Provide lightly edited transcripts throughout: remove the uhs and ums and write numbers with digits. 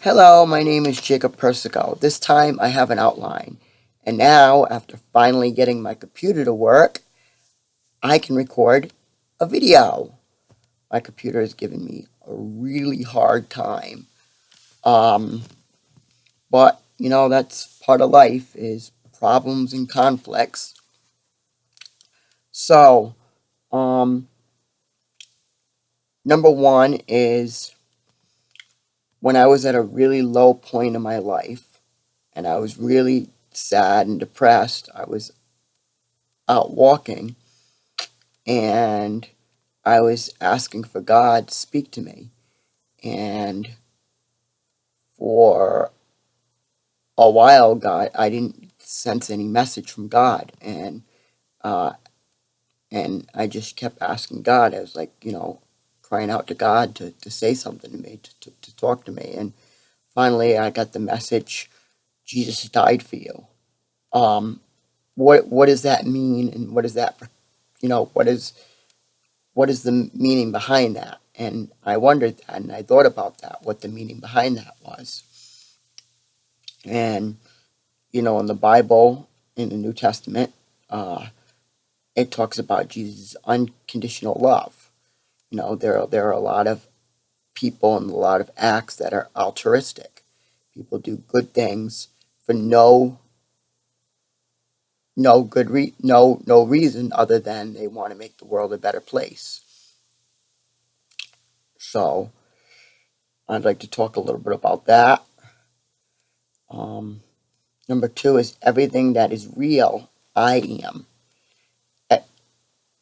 Hello, my name is Jacob Persico. This time I have an outline. And now, after finally getting my computer to work, I can record a video. My computer has given me a really hard time. Um, but, that's part of life is problems and conflicts. So, um, number one is when I was at a really low point in my life and I was really sad and depressed, I was out walking and I was asking for God to speak to me. And for a while, I didn't sense any message from God. Uh, and I just kept asking God. I was like, crying out to God to say something to me, to talk to me. And finally, I got the message, Jesus died for you. Um, what does that mean? And what is that, what is the meaning behind that? And I wondered that, and I thought about that, what the meaning behind that was. And, in the Bible, in the New Testament, uh, it talks about Jesus' unconditional love. There are a lot of people and a lot of acts that are altruistic. People do good things for no reason other than they want to make the world a better place. So I'd like to talk a little bit about that. Um, Number two is everything that is real, I am.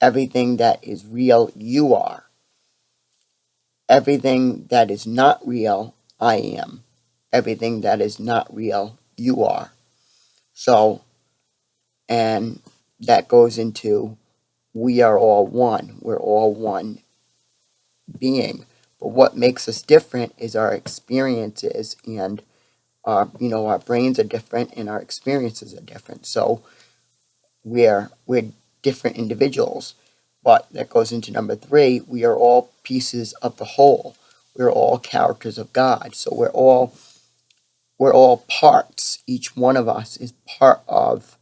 Everything that is real, you are. Everything that is not real, I am. Everything that is not real, you are. So, and that goes into we are all one. We're all one being. But what makes us different is our experiences and our brains are different and our experiences are different. So we're different individuals. But that goes into number three. We are all pieces of the whole. We're all characters of God. So we're all parts. Each one of us is part of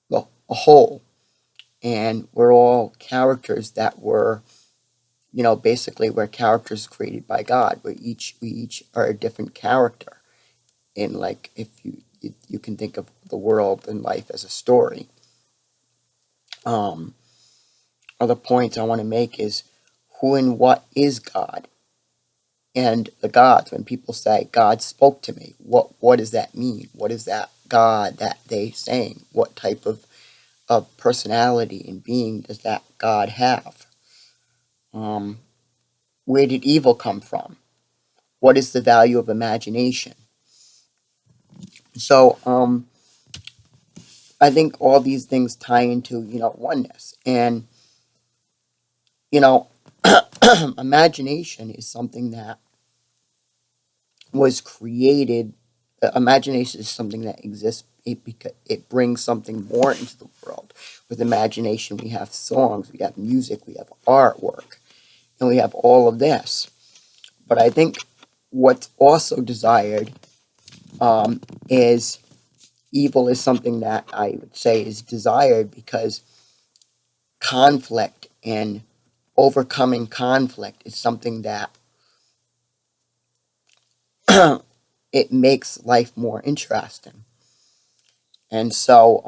a whole. And we're all characters that were, basically we're characters created by God. We each are a different character. And like if you can think of the world and life as a story. Um, Other points I want to make is who and what is God? And the gods, when people say God spoke to me, what does that mean? What is that God that they saying? What type of personality and being does that God have? Um, where did evil come from? What is the value of imagination? So I think all these things tie into oneness. And you know imagination is something that was created. Imagination is something that exists because it brings something more into the world. With imagination, we have songs, we have music, we have artwork, and we have all of this. But I think what's also desired is evil is something that I would say is desired because conflict and overcoming conflict is something that it makes life more interesting. And so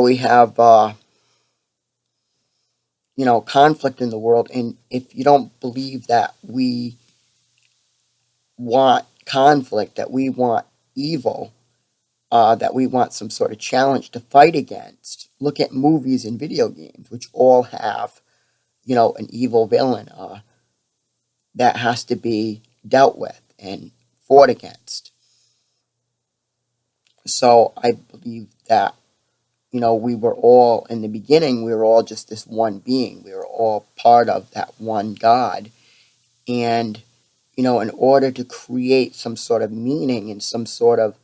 we have conflict in the world. And if you don't believe that we want conflict, that we want evil, that we want some sort of challenge to fight against, look at movies and video games, which all have, an evil villain that has to be dealt with and fought against. So I believe that, we were all, in the beginning, we were all just this one being. We were all part of that one God. And in order to create some sort of meaning and some sort of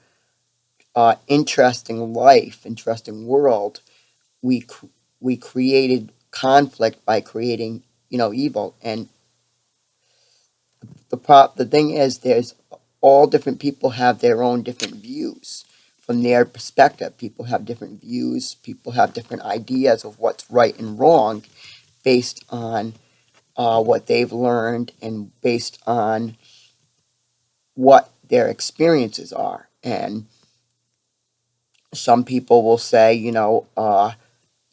interesting life, interesting world, we we created conflict by creating, evil. And the thing is, there's all different people have their own different views from their perspective. People have different views. People have different ideas of what's right and wrong based on what they've learned and based on what their experiences are. And some people will say,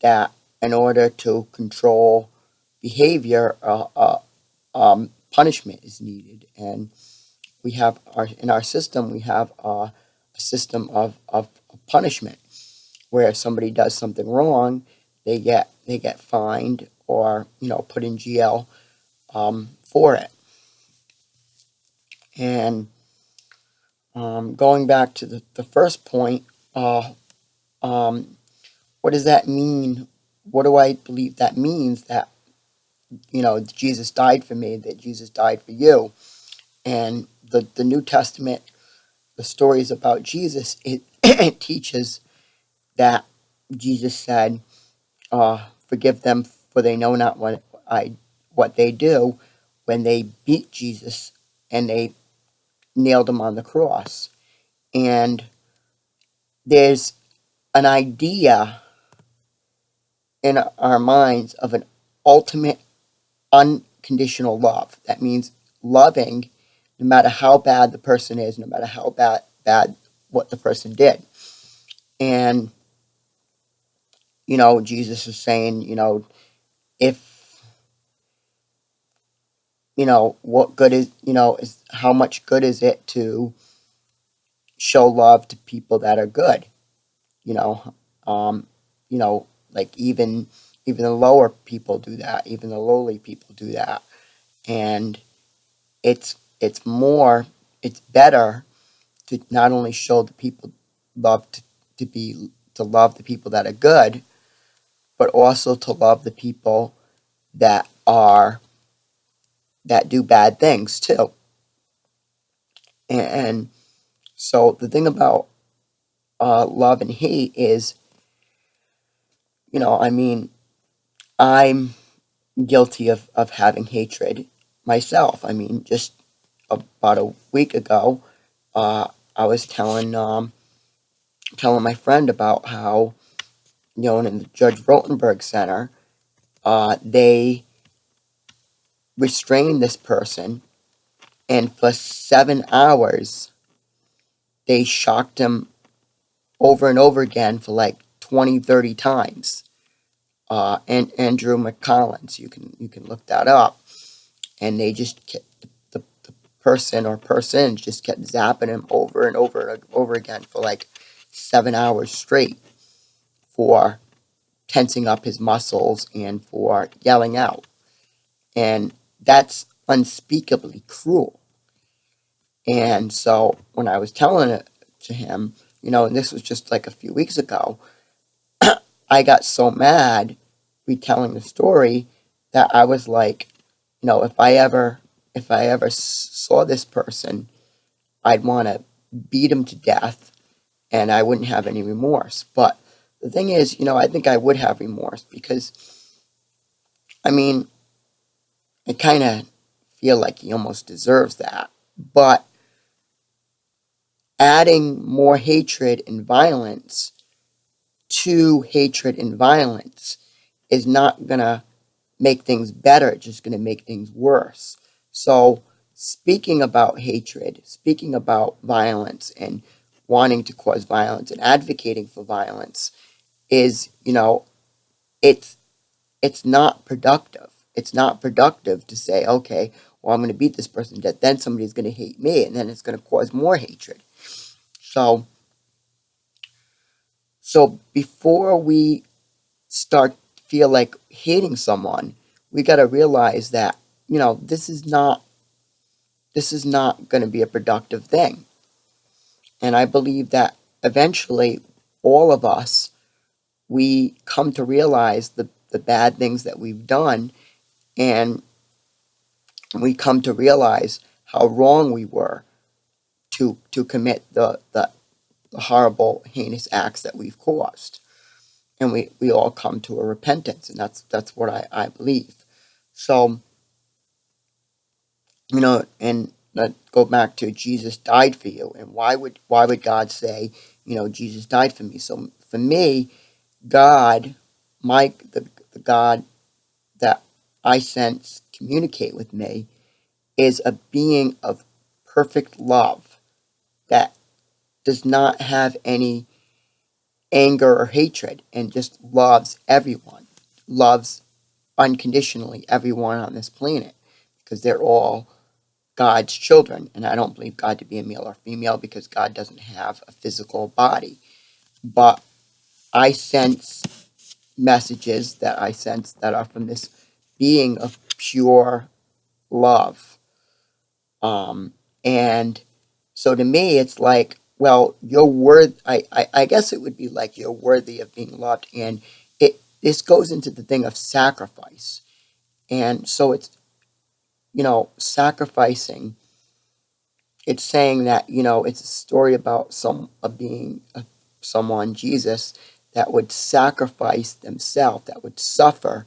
that in order to control behavior, punishment is needed. And we have in our system, we have a system of punishment where if somebody does something wrong, they get fined or put in jail for it. And going back to the first point, uh, um, what does that mean? What do I believe that means? That Jesus died for me, that Jesus died for you. And the New Testament, the stories about Jesus, it teaches that Jesus said, "Forgive them, for they know not what they do," when they beat Jesus and they nailed him on the cross. And there's an idea in our minds of an ultimate unconditional love. That means loving no matter how bad the person is, no matter how bad what the person did. And Jesus is saying, if what good is how much good is it to show love to people that are good? You know, um, like even the lower people do that, even the lowly people do that, and it's more, it's better to not only show the people love to love the people that are good, but also to love the people that are that do bad things too. And so the thing about love and hate is, I mean, I'm guilty of having hatred myself. I mean, just about a week ago, I was telling my friend about how, in the Judge Rotenberg Center, they restrained this person, and for 7 hours, they shocked him over and over again for like 20, 30 times. And Andrew McCollins, you can look that up. And they just kept, the person or persons just kept zapping him over and over and over again for like 7 hours straight for tensing up his muscles and for yelling out. And that's unspeakably cruel. And so when I was telling it to him, and this was just like a few weeks ago, I got so mad retelling the story that I was like, if I ever saw this person, I'd want to beat him to death, and I wouldn't have any remorse. But the thing is, I think I would have remorse because, I mean, I kind of feel like he almost deserves that. But adding more hatred and violence to hatred and violence is not going to make things better. It's just going to make things worse. So, speaking about hatred, speaking about violence and wanting to cause violence and advocating for violence is, it's not productive. It's not productive to say, okay, well, I'm going to beat this person to death. Then somebody's going to hate me, and then it's going to cause more hatred. So, before we start feel like hating someone, we got to realize that this is not going to be a productive thing. And I believe that eventually all of us, we come to realize the bad things that we've done, and we come to realize how wrong we were to commit the horrible, heinous acts that we've caused. and we all come to a repentance, and that's what I believe. So, and let's go back to Jesus died for you, and why would God say, Jesus died for me? So for me, God, the God that I sense communicate with me is a being of perfect love that does not have any anger or hatred, and just loves everyone, loves unconditionally everyone on this planet, because they're all God's children. And I don't believe God to be a male or female, because God doesn't have a physical body. But I sense messages that I sense that are from this being of pure love. And so to me, it's like, well, you're worth. I guess it would be like you're worthy of being loved, and this goes into the thing of sacrifice, and so it's sacrificing. It's saying that it's a story about someone, Jesus, that would sacrifice themselves, that would suffer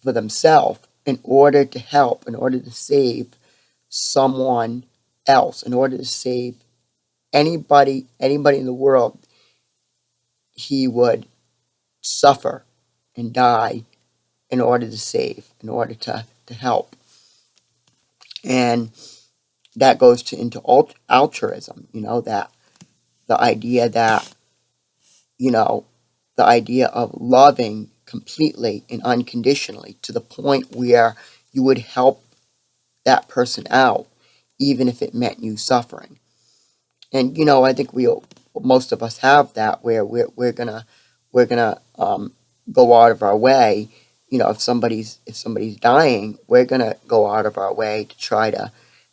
for themselves in order to help, in order to save someone else, in order to save anybody in the world. He would suffer and die in order to save, in order to help. And that goes into altruism, that the idea that, you know, the idea of loving completely and unconditionally to the point where you would help that person out, even if it meant you suffering. And I think most of us have that, where we're gonna go out of our way. If somebody's dying, we're gonna go out of our way to try to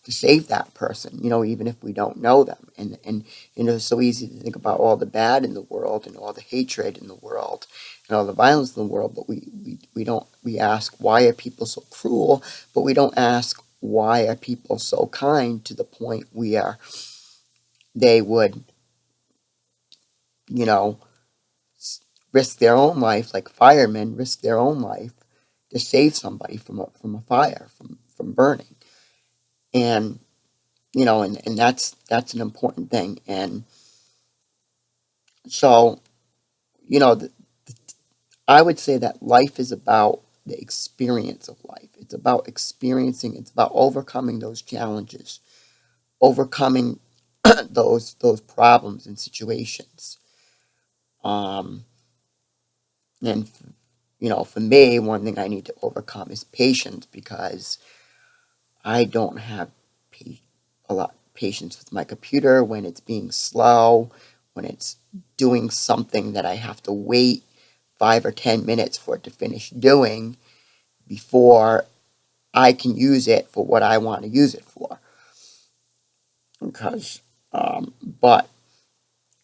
save that person. Even if we don't know them. And it's so easy to think about all the bad in the world, and all the hatred in the world, and all the violence in the world, but we ask, why are people so cruel? But we don't ask, why are people so kind to the point where they would, you know, risk their own life, like firemen risk their own life to save somebody from a fire, from burning. And, and that's an important thing. And so, you know, the, I would say that life is about the experience of life. It's about experiencing, it's about overcoming those challenges, overcoming those problems and situations. Um, and for me, one thing I need to overcome is patience, because I don't have a lot patience with my computer when it's being slow, when it's doing something that I have to wait 5 or 10 minutes for it to finish doing before I can use it for what I want to use it for. Because, but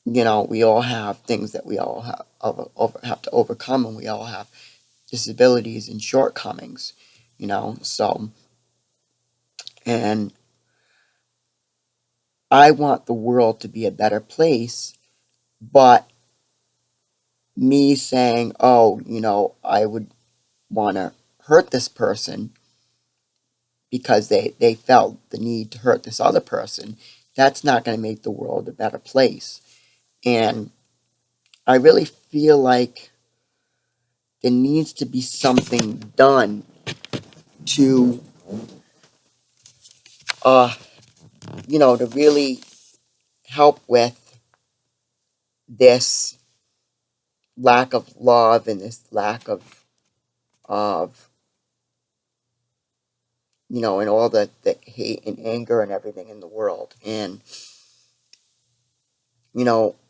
we all have things that we all have to overcome, and we all have disabilities and shortcomings. So, and I want the world to be a better place, but me saying, oh, I would want to hurt this person because they felt the need to hurt this other person, that's not going to make the world a better place. And I really feel like there needs to be something done to, to really help with this lack of love, and this lack of and all the hate and anger and everything in the world. And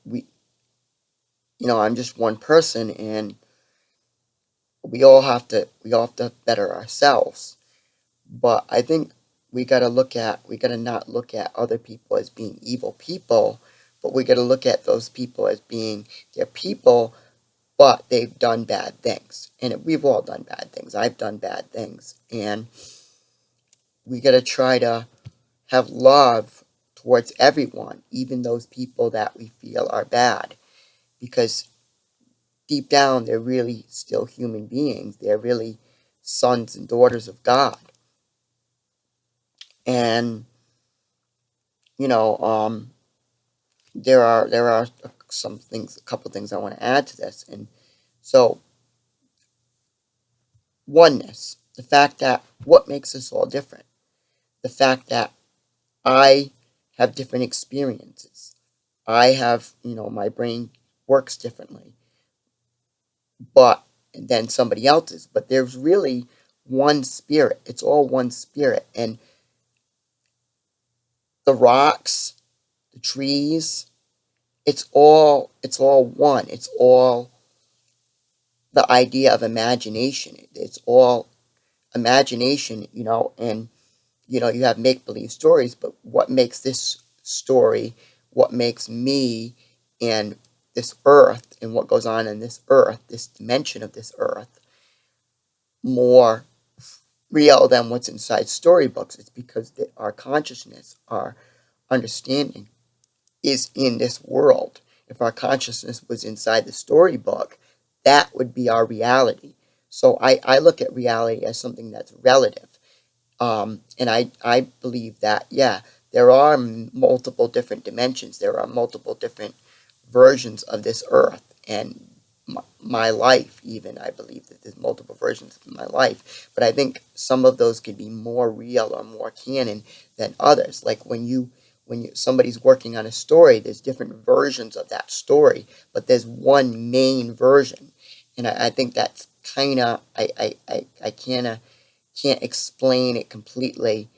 we I'm just one person, and we all have to better ourselves. But I think we gotta not look at other people as being evil people, but we gotta look at those people as being, they're people, but they've done bad things. And we've all done bad things. I've done bad things. And we gotta try to have love towards everyone, even those people that we feel are bad. Because deep down, they're really still human beings. They're really sons and daughters of God. And, you know, there are some things, a couple things I want to add to this. And so, oneness, the fact that what makes us all different, the fact that I have different experiences. I have, my brain works differently, but than somebody else's. But there's really one spirit. It's all one spirit. And the rocks, the trees, it's all one. It's all the idea of imagination. It's all imagination, and you have make believe stories, but what makes this story, what makes me and this earth and what goes on in this earth, this dimension of this earth, more real than what's inside storybooks? It's because our consciousness, our understanding is in this world. If our consciousness was inside the storybook, that would be our reality. So I look at reality as something that's relative. And I believe that, yeah, there are multiple different dimensions. There are multiple different versions of this earth. And my life, even, I believe that there's multiple versions of my life. But I think some of those could be more real or more canon than others. Like when somebody's working on a story, there's different versions of that story, but there's one main version. And I think that's kind of, I can't explain it completely,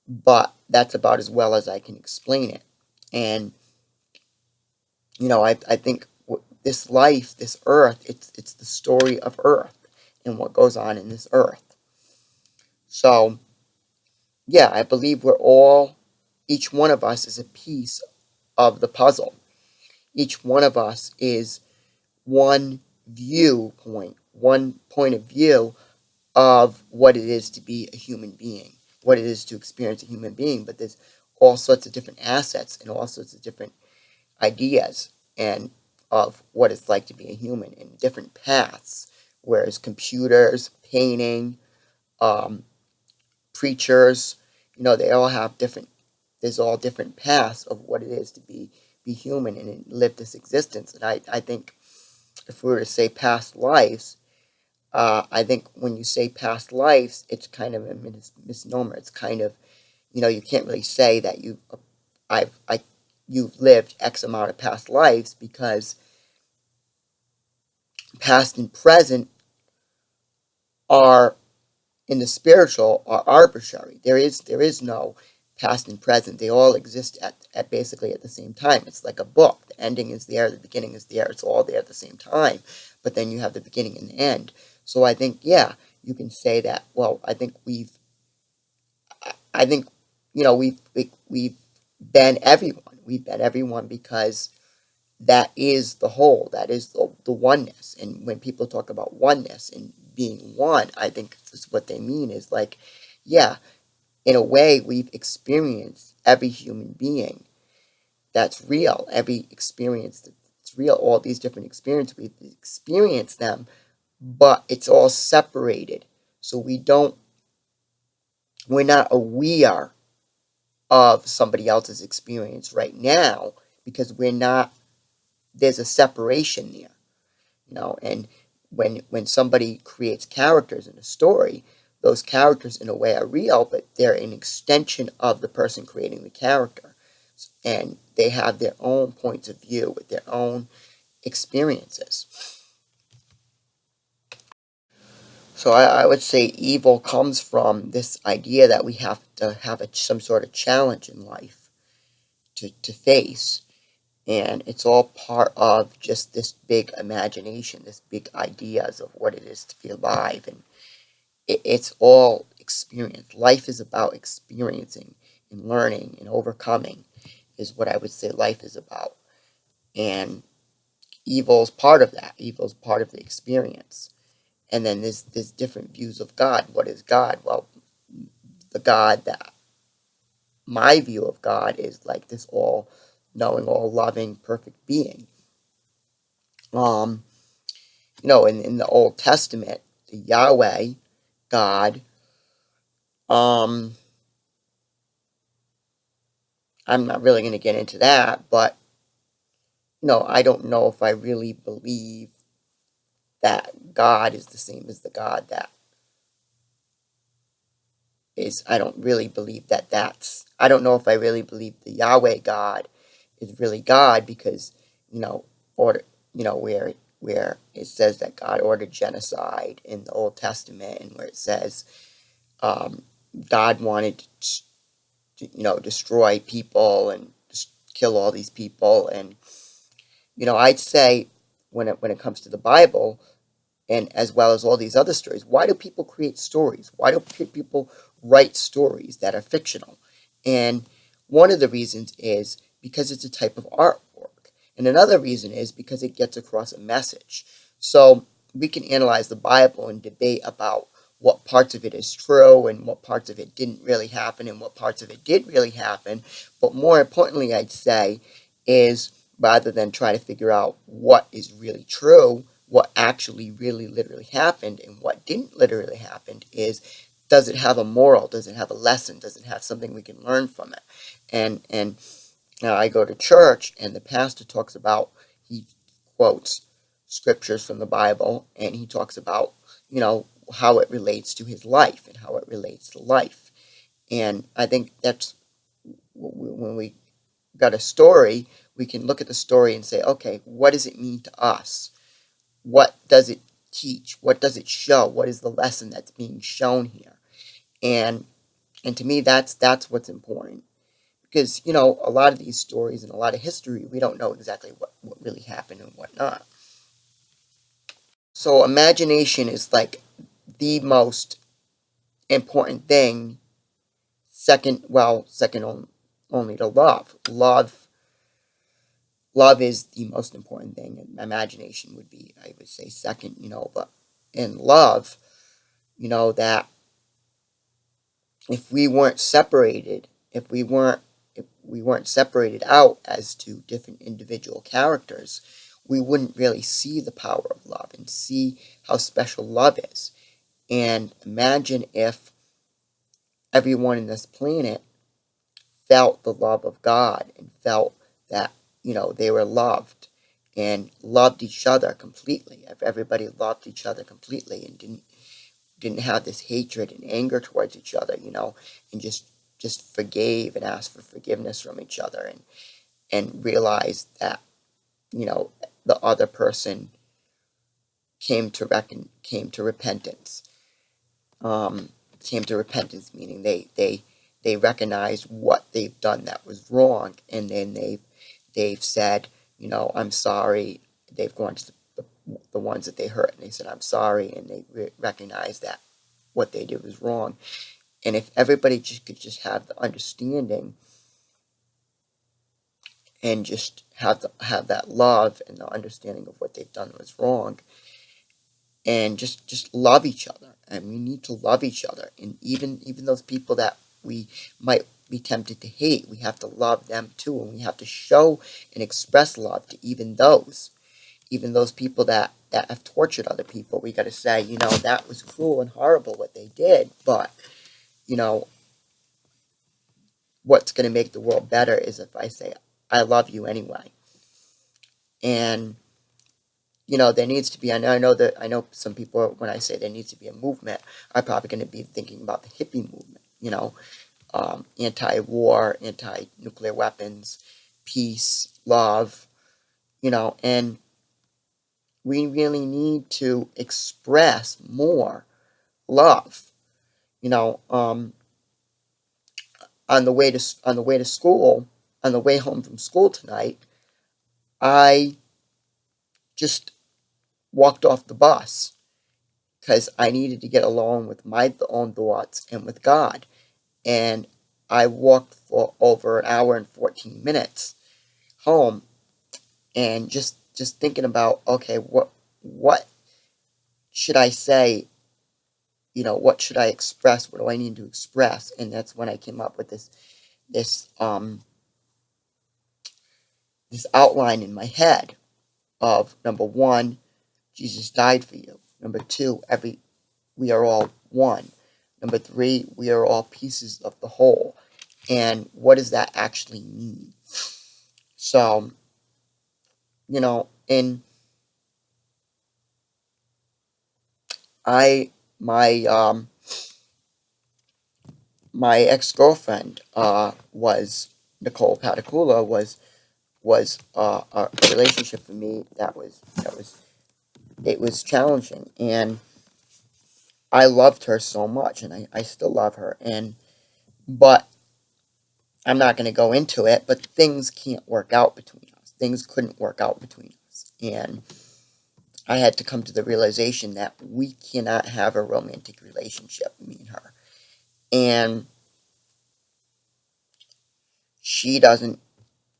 but that's about as well as I can explain it. And I think this life, this earth, it's the story of Earth and what goes on in this earth. So yeah, I believe each one of us is a piece of the puzzle. Each one of us is one viewpoint, one point of view of what it is to be a human being, what it is to experience a human being. But there's all sorts of different assets and all sorts of different ideas and of what it's like to be a human in different paths. Whereas computers, painting, um, preachers, they all have different. There's all different paths of what it is to be human and live this existence. And I think if we were to say past lives, I think when you say past lives, it's kind of a misnomer. It's kind of, you can't really say that you've lived X amount of past lives, because past and present are, in the spiritual, are arbitrary. There is no past and present. They all exist at basically at the same time. It's like a book. The ending is there, the beginning is there. It's all there at the same time. But then you have the beginning and the end. So I think, yeah, you can say that. Well, I think, we've been everyone. We've been everyone because that is the whole. That is the oneness. And when people talk about oneness and being one, I think what they mean is like, yeah, in a way, we've experienced every human being that's real, every experience that's real, all these different experiences, we've experienced them, but it's all separated. So we're not aware of somebody else's experience right now, because there's a separation there, and when somebody creates characters in a story, those characters in a way are real, but they're an extension of the person creating the character, and they have their own points of view with their own experiences. So I would say evil comes from this idea that we have to have some sort of challenge in life to face. And it's all part of just this big imagination, this big ideas of what it is to be alive. And it's all experience. Life is about experiencing and learning and overcoming, is what I would say life is about. And evil is part of that. Evil is part of the experience. And then there's different views of God. What is God? Well, the God that my view of God is like this all knowing, all loving, perfect being. Um, in the Old Testament, the Yahweh, God, um, I'm not really going to get into that, but, I don't know if I really believe that God is the same as the God that is. I don't really believe I don't know if I really believe the Yahweh God is really God, because, you know, order, where it says that God ordered genocide in the Old Testament, and where it says, um, God wanted to, destroy people and just kill all these people. And, I'd say when it comes to the Bible, and as well as all these other stories, why do people create stories? Why do people write stories that are fictional? And one of the reasons is because it's a type of artwork. And another reason is because it gets across a message. So we can analyze the Bible and debate about what parts of it is true and what parts of it didn't really happen and what parts of it did really happen. But more importantly, I'd say, is rather than try to figure out what is really true, what actually really literally happened and what didn't literally happen is, does it have a moral? Does it have a lesson? Does it have something we can learn from it? And now I go to church, and the pastor talks about, he quotes scriptures from the Bible, and he talks about, how it relates to his life and how it relates to life. And I think that's when we got a story, we can look at the story and say, okay, what does it mean to us? What does it teach? What does it show? What is the lesson that's being shown here? And and to me, that's what's important, because a lot of these stories and a lot of history, we don't know exactly what really happened and what not. So imagination is like the most important thing. Second only to love. Love is the most important thing, and imagination would be, I would say, second. But in love, that if we weren't separated, if we weren't separated out as to different individual characters, we wouldn't really see the power of love and see how special love is. And imagine if everyone in this planet felt the love of God and felt that, they were loved and loved each other completely. If everybody loved each other completely and didn't have this hatred and anger towards each other, and just forgave and asked for forgiveness from each other, and realized that, the other person came to repentance. Um, Came to repentance, meaning they recognized what they've done that was wrong, and then they've said, I'm sorry. They've gone to the ones that they hurt, and they said, I'm sorry, and they recognized that what they did was wrong. And if everybody could just have the understanding and just have that love and the understanding of what they've done was wrong, and just love each other. And we need to love each other. And even those people that we might be tempted to hate, we have to love them too, and we have to show and express love to even those people that have tortured other people. We got to say, that was cruel and horrible what they did, but you know what's going to make the world better is if I say, I love you anyway. And, there needs to be, I know some people, when I say there needs to be a movement, are probably going to be thinking about the hippie movement, anti-war, anti-nuclear weapons, peace, love, and we really need to express more love. You know, um, on the way to school, on the way home from school tonight, I just walked off the bus because I needed to get alone with my own thoughts and with God. And I walked for over an hour and 14 minutes home, and just thinking about, okay, what should I say? What should I express? What do I need to express? And that's when I came up with this outline in my head of, number one, Jesus died for you. Number two, we are all one. Number three, we are all pieces of the whole. And what does that actually mean? So, in I my ex girlfriend was Nicole Patacula was a relationship for me that was it was challenging, and I loved her so much, and I still love her, but I'm not going to go into it, but things can't work out between us. Things couldn't work out between us. And I had to come to the realization that we cannot have a romantic relationship, me and her. And she doesn't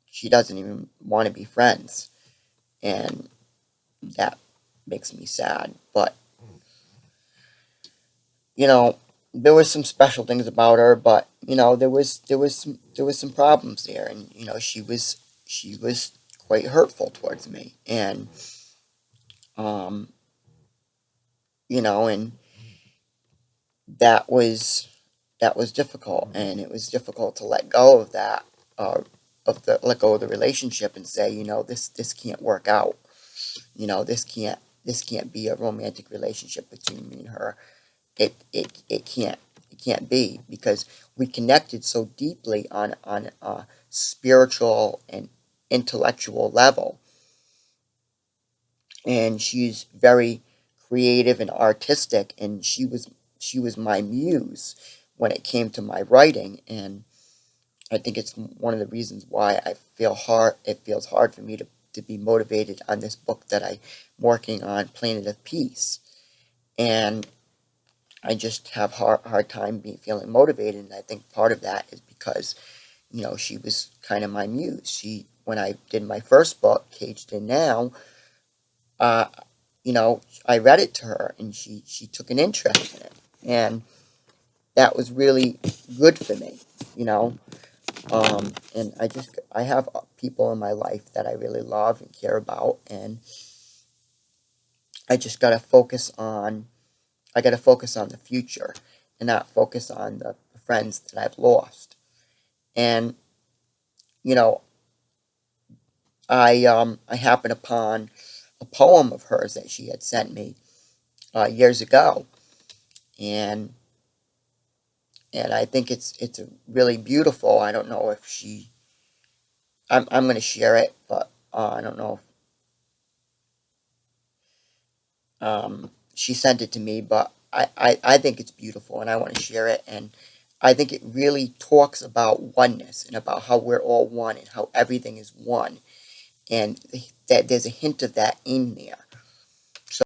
she doesn't even want to be friends. And that makes me sad. But, you know, there was some special things about her, but, there was some problems there, and, she was quite hurtful towards me. And um and that was that was difficult, and it was difficult to let go of that, let go of the relationship and say, this can't work out. This can't be a romantic relationship between me and her. It can't be, because we connected so deeply on a spiritual and intellectual level, and she's very creative and artistic, and she was my muse when it came to my writing. And I think it's one of the reasons why it feels hard for me to be motivated on this book that I'm working on, Planet of Peace. And I just have hard time feeling motivated, and I think part of that is because she was kind of my muse. When I did my first book, Caged In Now, uh, I read it to her, and she took an interest in it, and that was really good for me, you know. And I have people in my life that I really love and care about, and I just gotta focus on the future, and not focus on the friends that I've lost. And you know, I happened upon a poem of hers that she had sent me years ago, and I think it's really beautiful. I don't know if I'm going to share it, but I don't know if she sent it to me, but I think it's beautiful, and I want to share it. And I think it really talks about oneness, and about how we're all one, and how everything is one, and that there's a hint of that in there. So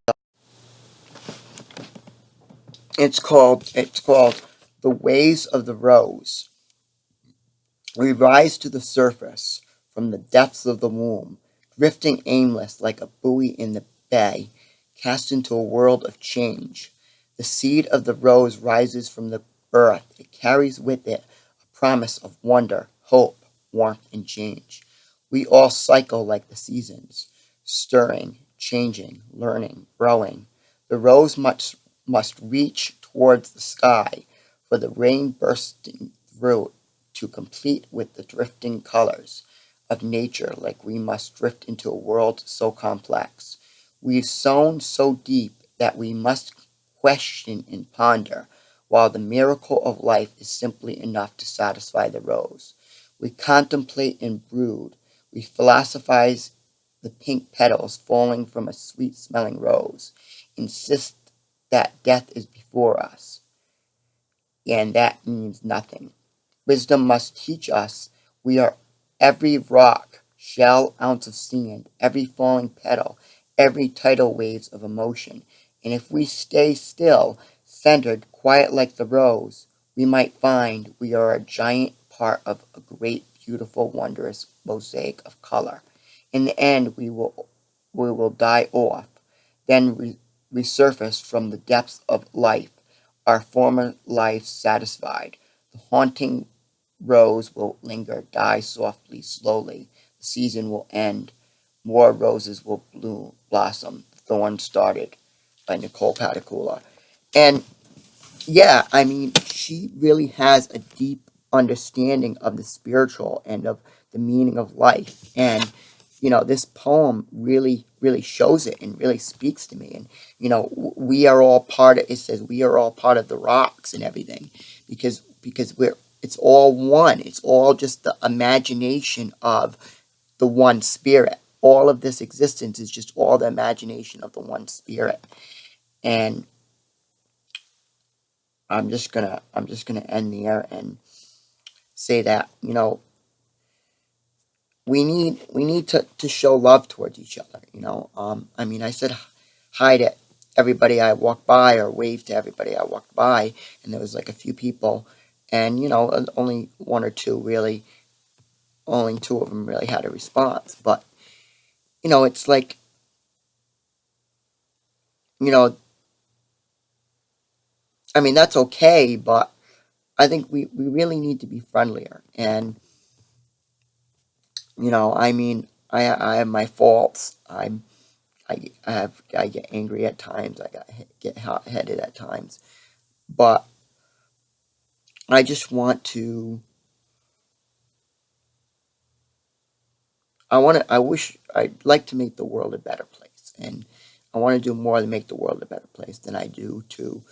it's called The Ways of the Rose. We rise to the surface from the depths of the womb, drifting aimless like a buoy in the bay, cast into a world of change. The seed of the rose rises from the earth. It carries with it a promise of wonder, hope, warmth, and change. We all cycle like the seasons, stirring, changing, learning, growing. The rose must reach towards the sky for the rain bursting through to complete with the drifting colors of nature, like we must drift into a world so complex. We've sown so deep that we must question and ponder, while the miracle of life is simply enough to satisfy the rose. We contemplate and brood. We philosophize the pink petals falling from a sweet smelling rose, insist that death is before us, and that means nothing. Wisdom must teach us we are every rock, shell, ounce of sand, every falling petal, every tidal waves of emotion. And if we stay still, centered, quiet like the rose, we might find we are a giant part of a great, beautiful, wondrous mosaic of color. In the end, we will die off, then resurface from the depths of life, our former lives satisfied. The haunting rose will linger, die softly, slowly. The season will end. More roses will blossom. The the one started by Nicole Paticula. And yeah, I mean, she really has a deep understanding of the spiritual and of the meaning of life. And, this poem really, really shows it and really speaks to me. And, we are all part of, it says we are all part of the rocks and everything because it's all one. It's all just the imagination of the one spirit. All of this existence is just all the imagination of the one spirit. And I'm just gonna end there and say that we need to show love towards each other. I mean, I said hi to everybody I walked by or waved to everybody I walked by, and there was like a few people, and only one or two really, only two of them really had a response. But it's like you know, I mean that's okay, but I think we really need to be friendlier. And I mean, I have my faults. I get angry at times. Get hot headed at times, but I just want to. I wish. I'd like to make the world a better place, and I want to do more to make the world a better place than I do to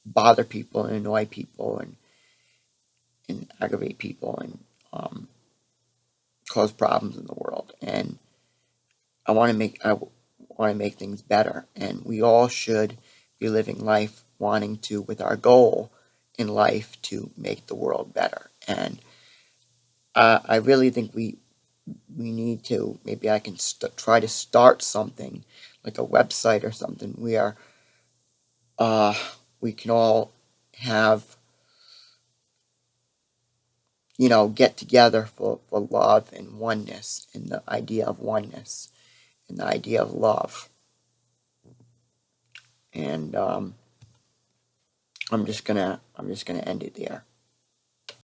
bother people and annoy people and aggravate people and cause problems in the world. And I want to make things better, and we all should be living life wanting to, with our goal in life to make the world better. And I really think we need to. Maybe I can try to start something like a website or something where uh, we can all have get together for love and oneness and the idea of oneness and the idea of love. And I'm just gonna end it there.